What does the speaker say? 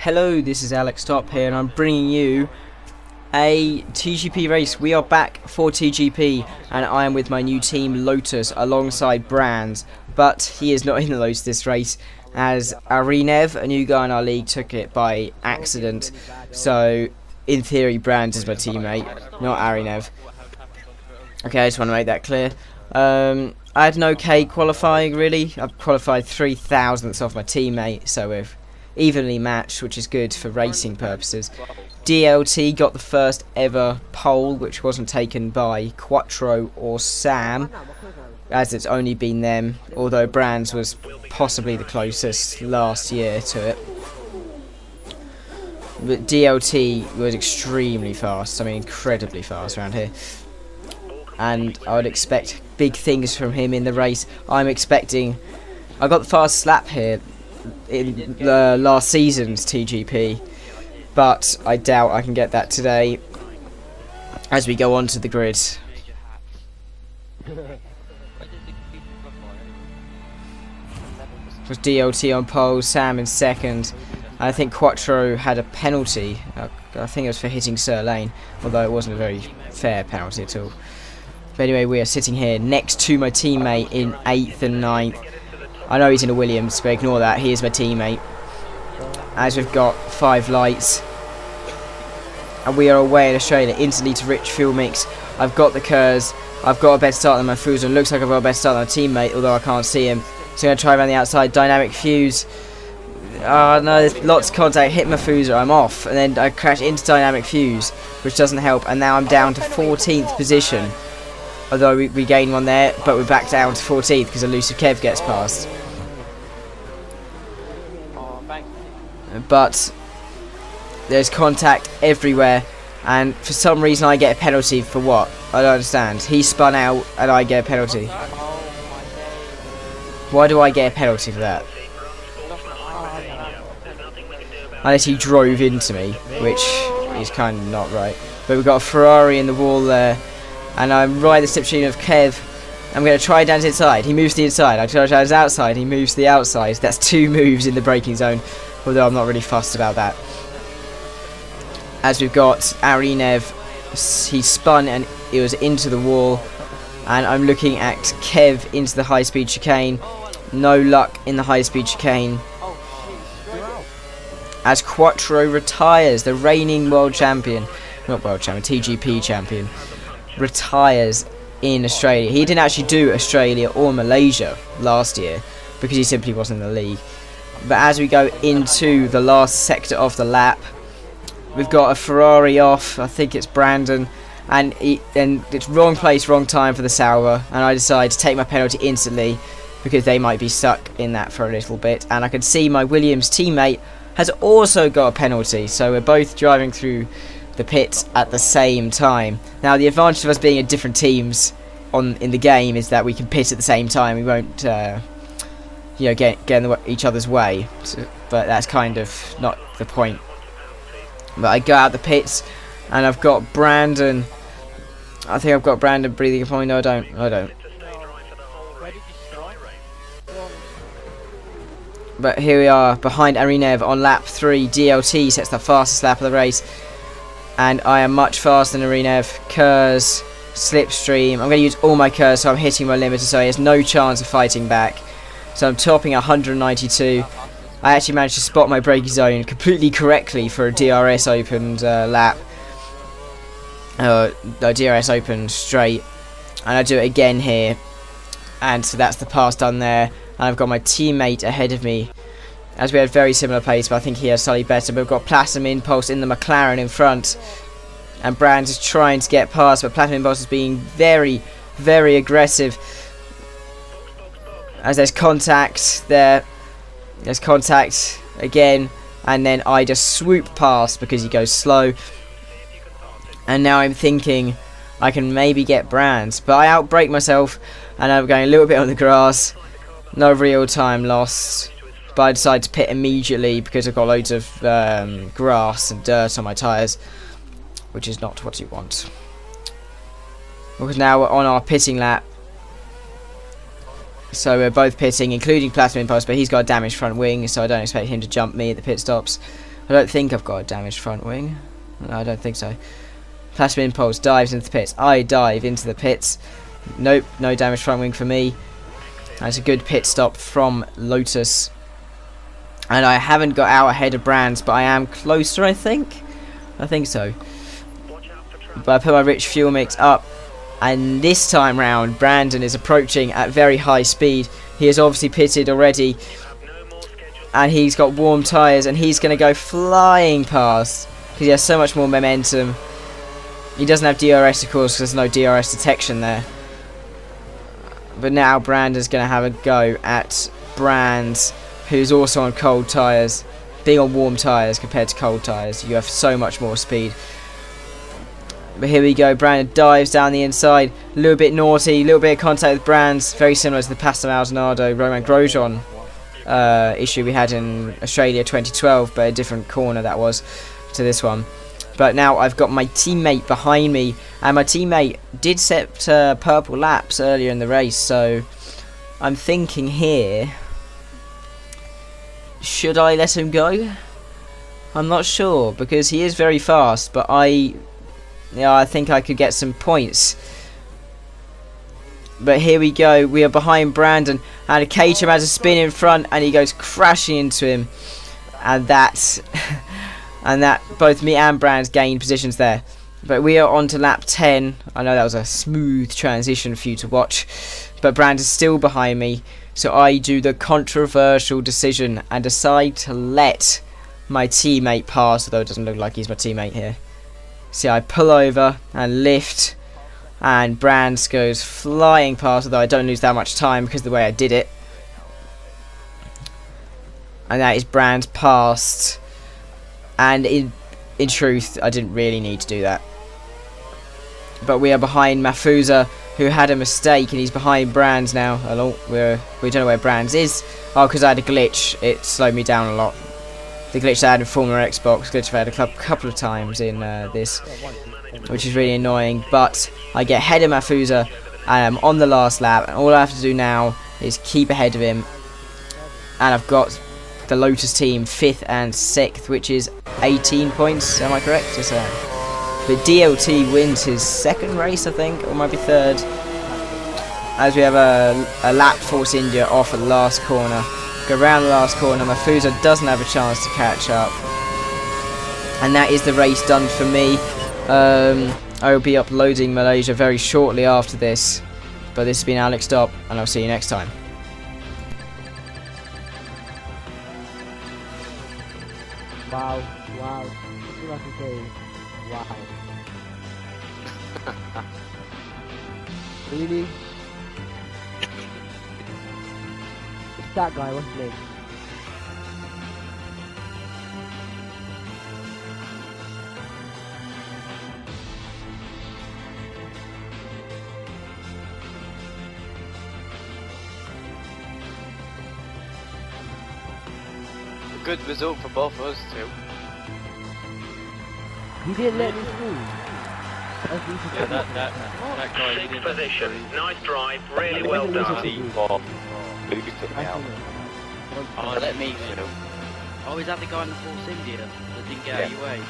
Hello, this is Alex Top here, and I'm bringing you a TGP race. We are back for TGP, and I am with my new team, Lotus, alongside Brands. But he is not in the Lotus this race, as Arinev, a new guy in our league, took it by accident. So, in theory, Brands is my teammate, not Arinev. Okay, I just want to make that clear. I had an okay qualifying, really. I've qualified 3,000ths off my teammate, so we're evenly matched, which is good for racing purposes. DLT got the first ever pole, which wasn't taken by Quattro or Sam, as it's only been them, although Brands was possibly the closest last year to it. But DLT was extremely fast, I mean incredibly fast around here. And I would expect big things from him in the race. I got the fastest lap here in the last season's TGP, but I doubt I can get that today as we go on to the grid. Was DLT on pole, Sam in second. I think Quattro had a penalty. I think it was for hitting Sir Lane, although it wasn't a very fair penalty at all. But anyway, we are sitting here next to my teammate in 8th and 9th. I know he's in a Williams, but ignore that. He is my teammate. As we've got 5 lights. And we are away in Australia. Instantly to rich fuel mix. I've got the Kers. I've got a better start than my Fuser. Looks like I've got a better start than my teammate, although I can't see him. So I'm going to try around the outside. Dynamic fuse. Oh no, there's lots of contact. Hit my Fuser. I'm off. And then I crash into dynamic fuse, which doesn't help. And now I'm down to 14th position. Although we gain one there, but we're back down to 14th because Elusive Kev gets past. But there's contact everywhere, and for some reason I get a penalty for what? I don't understand. He spun out and I get a penalty. Why do I get a penalty for that? Unless he drove into me, which is kind of not right. But we've got a Ferrari in the wall there. And I'm right at the slipstream of Kev. I'm going to try down to the inside. He moves to the inside. I try to his outside. He moves to the outside. That's 2 moves in the braking zone. Although I'm not really fussed about that. As we've got Arinev. He spun and it was into the wall. And I'm looking at Kev into the high-speed chicane. No luck in the high-speed chicane. As Quattro retires. The reigning world champion. Not world champion. TGP champion. Retires in Australia. He didn't actually do Australia or Malaysia last year because he simply wasn't in the league. But as we go into the last sector of the lap, we've got a Ferrari off. I think it's Brandon, and it's wrong place, wrong time for the Sauber, and I decide to take my penalty instantly because they might be stuck in that for a little bit. And I can see my Williams teammate has also got a penalty, so we're both driving through the pits at the same time. Now the advantage of us being in different teams in the game is that we can pit at the same time. We won't get in each other's way, but that's kind of not the point. But I go out the pits and I've got Brandon. I think I've got Brandon breathing upon me. No, I don't. But here we are behind Arinev on lap 3. DLT sets the fastest lap of the race. And I am much faster than Arinev. Kers, slipstream. I'm going to use all my Kers, so I'm hitting my limiter, so he has no chance of fighting back. So I'm topping 192. I actually managed to spot my braking zone completely correctly for a DRS opened lap. DRS opened straight. And I do it again here. And so that's the pass done there. And I've got my teammate ahead of me, as we had very similar pace, but I think he has slightly better. But we've got Platinum Impulse in the McLaren in front. And Brands is trying to get past, but Platinum Impulse is being very, very aggressive. As there's contact there. There's contact again. And then I just swoop past because he goes slow. And now I'm thinking I can maybe get Brands. But I outbrake myself. And I'm going a little bit on the grass. No real time lost. But I decided to pit immediately because I've got loads of grass and dirt on my tyres, which is not what you want. Because now we're on our pitting lap. So we're both pitting, including Platinum Impulse, but he's got a damaged front wing, so I don't expect him to jump me at the pit stops. I don't think I've got a damaged front wing. No, I don't think so. Plasma Impulse dives into the pits. I dive into the pits. Nope, no damaged front wing for me. That's a good pit stop from Lotus. And I haven't got out ahead of Brands, but I am closer, I think. I think so. But I put my rich fuel mix up. And this time round, Brandon is approaching at very high speed. He is obviously pitted already. And he's got warm tyres. And he's going to go flying past. Because he has so much more momentum. He doesn't have DRS, of course, because there's no DRS detection there. But now Brandon's going to have a go at Brands, who's also on cold tyres. Being on warm tyres compared to cold tyres, you have so much more speed. But here we go, Brandon dives down the inside, a little bit naughty, a little bit of contact with Brands, very similar to the Pastor Maldonado Roman Grosjean issue we had in Australia 2012, but a different corner that was to this one. But now I've got my teammate behind me, and my teammate did set purple laps earlier in the race, so I'm thinking here, should I let him go? I'm not sure, because he is very fast, but I think I could get some points. But here we go, we are behind Brandon, and Caterham has a spin in front, and he goes crashing into him, and that both me and Brands gained positions there. But we are on to lap 10. I know that was a smooth transition for you to watch, but Brand is still behind me, so I do the controversial decision and decide to let my teammate pass, although it doesn't look like he's my teammate here. See, I pull over and lift, and Brands goes flying past, although I don't lose that much time because of the way I did it. And that is Brands passed. And in truth, I didn't really need to do that. But we are behind Mafusa, who had a mistake, and he's behind Brands now. We don't know where Brands is. Oh, because I had a glitch. It slowed me down a lot. The glitch I had in Formula Xbox, glitch I've had a couple of times in this, which is really annoying. But I get ahead of Mafusa, and I'm on the last lap, and all I have to do now is keep ahead of him. And I've got the Lotus team 5th and 6th, which is 18 points, am I correct? Yes, I am. But DLT wins his 2nd race, I think, or might be 3rd, as we have a lap Force India off at the last corner. Go around the last corner, Mafusa doesn't have a chance to catch up, and that is the race done for me. I will be uploading Malaysia very shortly after this, but this has been Alex Dopp, and I'll see you next time. Wow, that's all I can say. Wow. Really? It's that guy, what's his name? Good result for both of us too. He didn't let me through. Yeah, that guy didn't position. Nice drive, really well done. Oh, let me through. Oh, is that the guy in the Force India that didn't get out of your way?